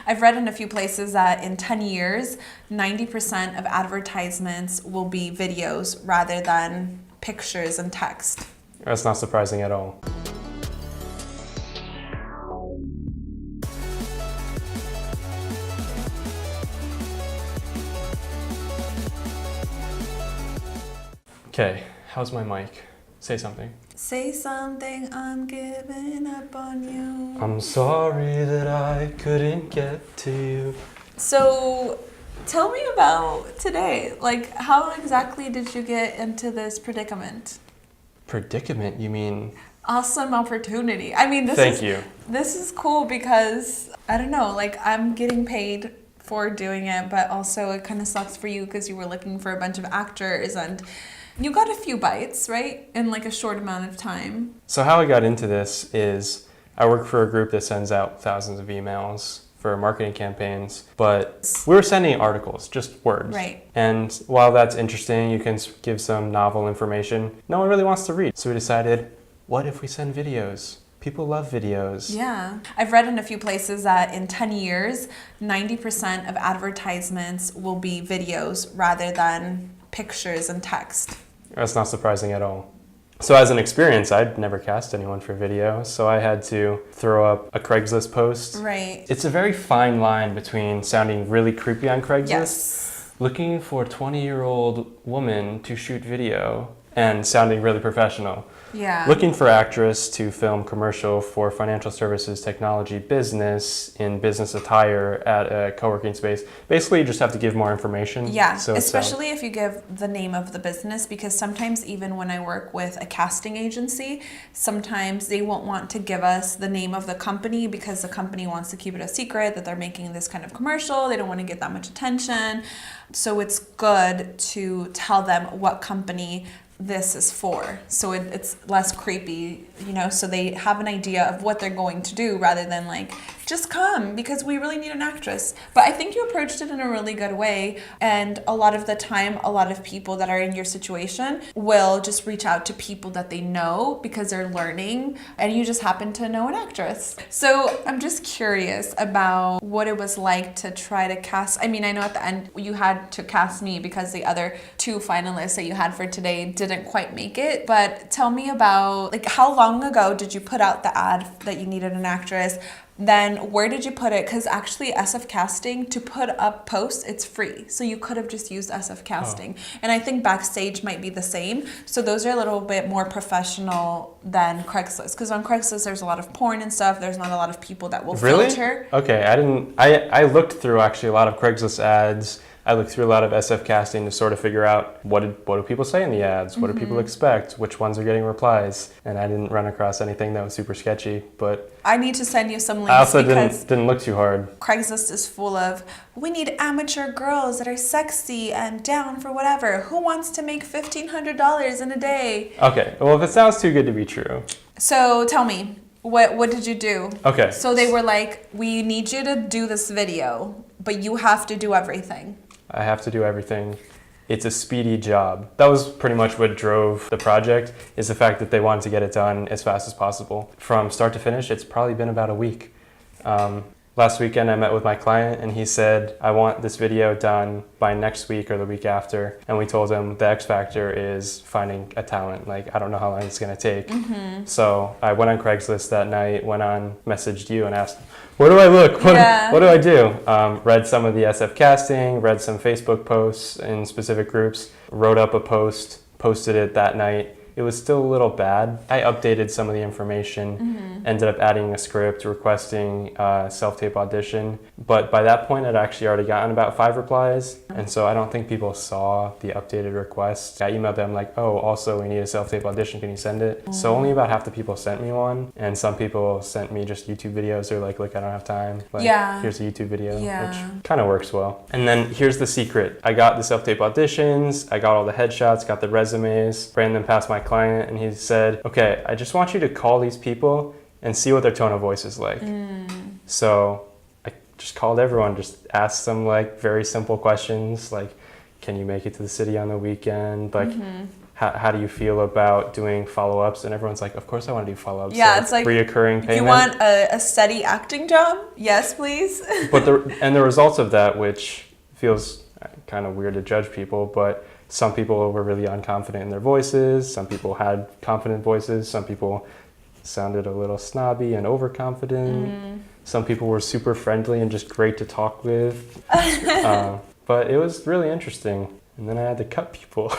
I've read in a few places that in 10 years, 90% of advertisements will be videos rather than pictures and text. That's not surprising at all. Okay, how's my mic? Say something. Say something, I'm giving up on you. I'm sorry that I couldn't get to you. So, tell me about today. Like, how exactly did you get into this predicament? Predicament? You mean? Awesome opportunity. I mean, Thank you. This is cool because, I don't know, like, I'm getting paid for doing it, but also it kind of sucks for you because you were looking for a bunch of actors and you got a few bites, right? In like a short amount of time. So how I got into this is I work for a group that sends out thousands of emails for marketing campaigns, but we were sending articles, just words. Right. And while that's interesting, you can give some novel information, no one really wants to read. So we decided, what if we send videos? People love videos. Yeah. I've read in a few places that in 10 years, 90% of advertisements will be videos rather than pictures and text. That's not surprising at all. So as an experience, I'd never cast anyone for video, so I had to throw up a Craigslist post. Right. It's a very fine line between sounding really creepy on Craigslist, Yes. looking for a 20-year-old woman to shoot video, and sounding really professional. Yeah. Looking for actress to film commercial for financial services technology business in business attire at a co-working space. Basically, you just have to give more information. Yeah, so especially if you give the name of the business, because sometimes even when I work with a casting agency, sometimes they won't want to give us the name of the company because the company wants to keep it a secret that they're making this kind of commercial. They don't want to get that much attention. So it's good to tell them what company this is for, so it's less creepy, you know, so they have an idea of what they're going to do rather than like, just come because we really need an actress. But I think you approached it in a really good way, and a lot of the time, a lot of people that are in your situation will just reach out to people that they know because they're learning, and you just happen to know an actress. So I'm just curious about what it was like to try to cast. I mean, I know at the end you had to cast me because the other two finalists that you had for today didn't quite make it, but tell me about, like, how long ago did you put out the ad that you needed an actress? Then where did you put it? Because actually SF Casting, to put up posts, it's free. So you could have just used SF Casting. Oh. And I think Backstage might be the same. So those are a little bit more professional than Craigslist. Because on Craigslist, there's a lot of porn and stuff. There's not a lot of people that will filter. Okay, I looked through actually a lot of Craigslist ads. I looked through a lot of SF Casting to sort of figure out what do people say in the ads? What do people expect? Which ones are getting replies? And I didn't run across anything that was super sketchy, but I need to send you some links. I also didn't look too hard. Craigslist is full of, we need amateur girls that are sexy and down for whatever. Who wants to make $1,500 in a day? Okay, well, if it sounds too good to be true. So tell me, what did you do? Okay. So they were like, we need you to do this video, but you have to do everything. I have to do everything. It's a speedy job. That was pretty much what drove the project, is the fact that they wanted to get it done as fast as possible. From start to finish, it's probably been about a week. Last weekend I met with my client and he said, I want this video done by next week or the week after. And we told him the X factor is finding a talent. Like, I don't know how long it's gonna take. So I went on Craigslist that night, messaged you and asked, where do I look? What do I do? Read some of the SF Casting, read some Facebook posts in specific groups, wrote up a post, posted it that night. It was still a little bad. I updated some of the information, ended up adding a script, requesting a self-tape audition. But by that point, I'd actually already gotten about 5 replies. And so I don't think people saw the updated request. I emailed them like, oh, also we need a self-tape audition, can you send it? So only about half the people sent me one. And some people sent me just YouTube videos. They're like, look, I don't have time. Like, here's a YouTube video, which kind of works well. And then here's the secret. I got the self-tape auditions, I got all the headshots, got the resumes, ran them past my client, and he said, okay, I just want you to call these people and see what their tone of voice is like. So I just called everyone, just asked them like very simple questions like, can you make it to the city on the weekend? Like, how do you feel about doing follow-ups? And everyone's like, of course I want to do follow-ups. Yeah, so it's like, reoccurring payment. You want a steady acting job? Yes, please. But the results of that, which feels kind of weird to judge people, but some people were really unconfident in their voices. Some people had confident voices. Some people sounded a little snobby and overconfident. Some people were super friendly and just great to talk with. But it was really interesting. And then I had to cut people.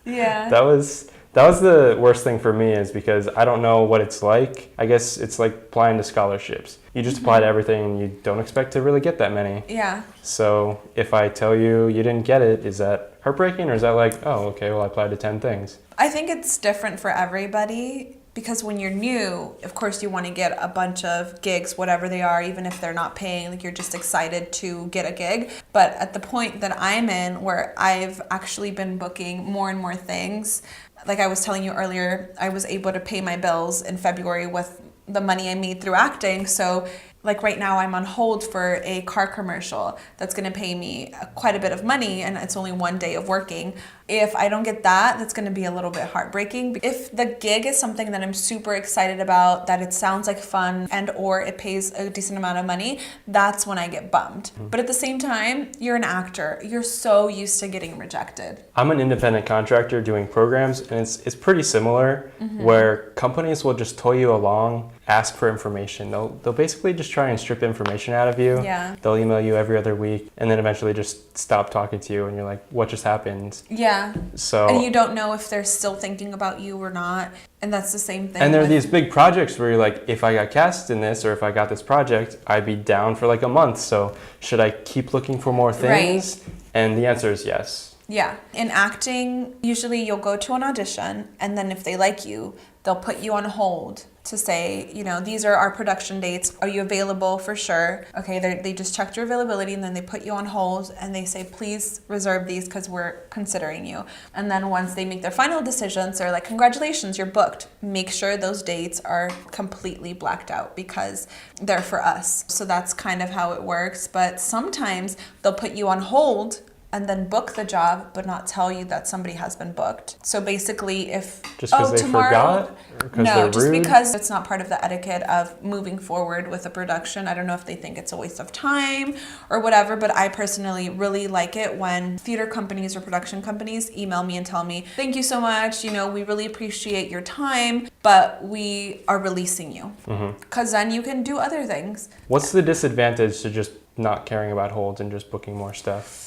Yeah. That was the worst thing for me, is because I don't know what it's like. I guess it's like applying to scholarships. You just apply to everything and you don't expect to really get that many. Yeah. So if I tell you you didn't get it, is that heartbreaking, or is that like, oh, okay, well, I applied to 10 things? I think it's different for everybody, because when you're new, of course you want to get a bunch of gigs, whatever they are, even if they're not paying, like you're just excited to get a gig. But at the point that I'm in, where I've actually been booking more and more things, like I was telling you earlier, I was able to pay my bills in February with the money I made through acting. So like right now I'm on hold for a car commercial that's going to pay me quite a bit of money, and it's only one day of working. If I don't get that, that's going to be a little bit heartbreaking. If the gig is something that I'm super excited about, that it sounds like fun, and or it pays a decent amount of money, that's when I get bummed. But at the same time, you're an actor. You're so used to getting rejected. I'm an independent contractor doing programs, and it's pretty similar, where companies will just tow you along, ask for information. They'll basically just try and strip information out of you. Yeah. They'll email you every other week, and then eventually just stop talking to you, and you're like, what just happened? Yeah. So, and you don't know if they're still thinking about you or not. And that's the same thing. And there are these big projects where you're like, if I got cast in this, or if I got this project, I'd be down for like a month. So should I keep looking for more things? Right. And the answer is yes. Yeah. In acting, usually you'll go to an audition, and then if they like you, they'll put you on hold to say, you know, these are our production dates. Are you available for sure? Okay, they just checked your availability, and then they put you on hold, and they say, please reserve these because we're considering you. And then once they make their final decisions, they're like, congratulations, you're booked. Make sure those dates are completely blacked out because they're for us. So that's kind of how it works. But sometimes they'll put you on hold and then book the job, but not tell you that somebody has been booked. So basically, if just because they tomorrow, forgot, no, just because it's not part of the etiquette of moving forward with a production. I don't know if they think it's a waste of time or whatever, but I personally really like it when theater companies or production companies email me and tell me, thank you so much, you know, we really appreciate your time, but we are releasing you. Because then you can do other things. What's the disadvantage to just not caring about holds and just booking more stuff?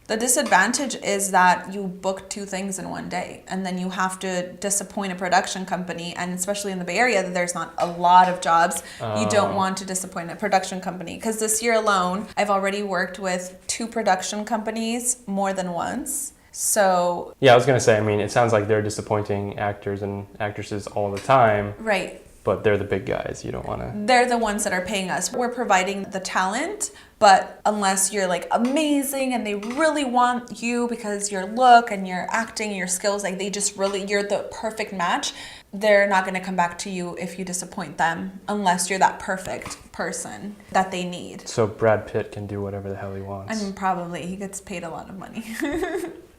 The disadvantage is that you book 2 things in one day, and then you have to disappoint a production company, and especially in the Bay Area, there's not a lot of jobs. You don't want to disappoint a production company, because this year alone, I've already worked with 2 production companies more than once. So yeah, I was going to say, I mean, it sounds like they're disappointing actors and actresses all the time. Right. But they're the big guys. You don't want to... They're the ones that are paying us. We're providing the talent, but unless you're like amazing and they really want you because your look and your acting and your skills, like they just really, you're the perfect match, they're not going to come back to you if you disappoint them unless you're that perfect person that they need. So Brad Pitt can do whatever the hell he wants. I mean, probably. He gets paid a lot of money.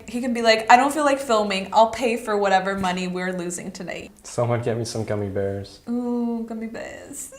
He can be like, I don't feel like filming. I'll pay for whatever money we're losing tonight. Someone get me some gummy bears. Ooh, gummy bears.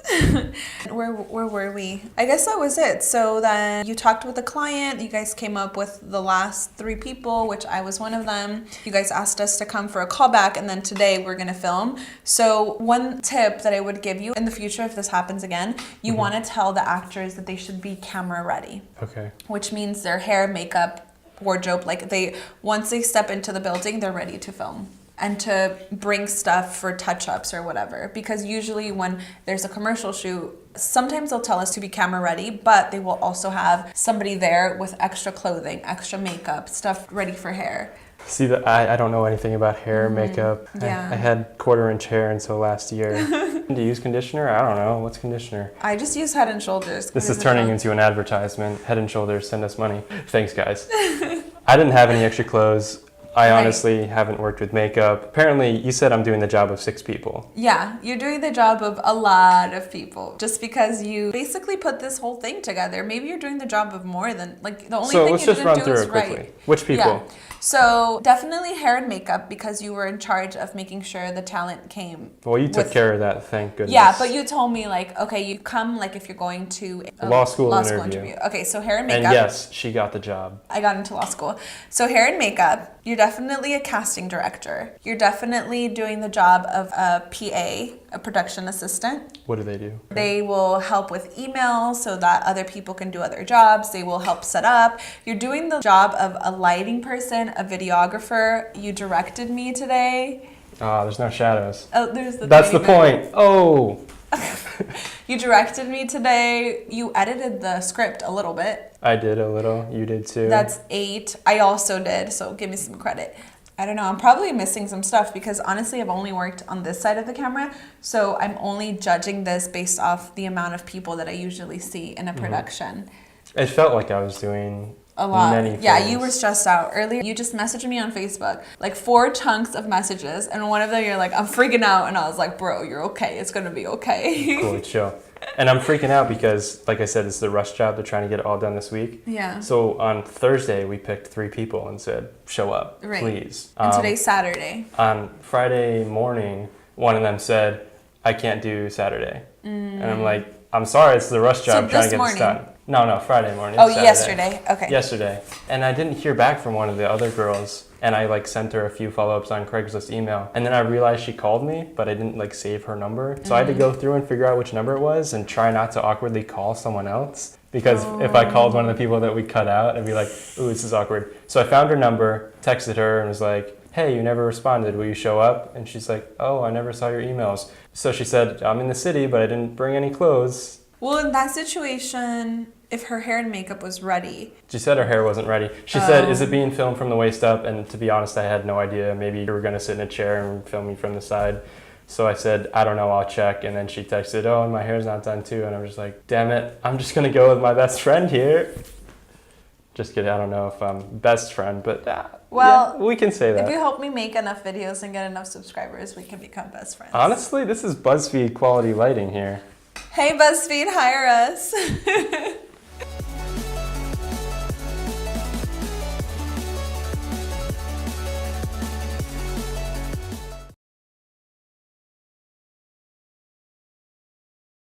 Where were we? I guess that was it. So then you talked with the client. You guys came up with the last 3 people, which I was one of them. You guys asked us to come for a callback, and then today we're going to film. So one tip that I would give you in the future, if this happens again, you want to tell the actors that they should be camera ready. Okay. Which means their hair, makeup, wardrobe, like once they step into the building, they're ready to film and to bring stuff for touch-ups or whatever. Because usually when there's a commercial shoot, sometimes they'll tell us to be camera ready, but they will also have somebody there with extra clothing, extra makeup, stuff ready for hair. See, I don't know anything about hair, makeup. Yeah. I had 1/4-inch hair until last year. Do you use conditioner? I don't know. What's conditioner? I just use Head and Shoulders. This is turning into an advertisement. Head and Shoulders, send us money. Thanks, guys. I didn't have any extra clothes. I Right. honestly haven't worked with makeup. Apparently, you said I'm doing the job of 6 people. Yeah, you're doing the job of a lot of people just because you basically put this whole thing together. Maybe you're doing the job of more than, like, the only So thing let's you just didn't run do through is it quickly. right. Which people? Yeah. So definitely hair and makeup because you were in charge of making sure the talent came. Well, you took with- care of that, thank goodness. Yeah, but you told me like, okay, you come like if you're going to a Law school interview. Okay, so hair and makeup. And yes, she got the job. I got into law school. So hair and makeup, you're definitely a casting director. You're definitely doing the job of a PA, a production assistant. What do they do? They will help with emails so that other people can do other jobs. They will help set up. You're doing the job of a lighting person, a videographer. You directed me today. There's no shadows. Oh, there's the That's the tiny bit. point. Oh. You directed me today. You edited the script a little bit. I did a little. You did too. That's 8. I also did, so give me some credit. I don't know, I'm probably missing some stuff because honestly I've only worked on this side of the camera, so I'm only judging this based off the amount of people that I usually see in a production. It felt like I was doing A lot. many Yeah, things. you were stressed out. Earlier, you just messaged me on Facebook, like 4 chunks of messages, and one of them you're like, I'm freaking out, and I was like, bro, you're okay. It's gonna be okay. Cool, chill. And I'm freaking out because, like I said, it's the rush job. They're trying to get it all done this week. Yeah. So on Thursday, we picked 3 people and said, show up, Right. please. And today's Saturday. On Friday morning, one of them said, I can't do Saturday. And I'm like, I'm sorry, it's the rush job. I'm trying to get this done. No, Friday morning. Oh, Saturday. yesterday. Okay. Yesterday. And I didn't hear back from one of the other girls. And I sent her a few follow-ups on Craigslist email. And then I realized she called me, but I didn't save her number. So I had to go through and figure out which number it was and try not to awkwardly call someone else. Because if I called one of the people that we cut out, I'd be like, ooh, this is awkward. So I found her number, texted her, and was like, hey, you never responded. Will you show up? And she's like, oh, I never saw your emails. So she said, I'm in the city, but I didn't bring any clothes. Well, in that situation, if her hair and makeup was ready. She said her hair wasn't ready. She said, is it being filmed from the waist up? And to be honest, I had no idea. Maybe you were going to sit in a chair and film me from the side. So I said, I don't know, I'll check. And then she texted, oh, and my hair's not done too. And I was like, damn it, I'm just going to go with my best friend here. Just kidding, I don't know if I'm best friend, but Well, yeah, we can say that. If you help me make enough videos and get enough subscribers, we can become best friends. Honestly, this is BuzzFeed quality lighting here. Hey, BuzzFeed, hire us.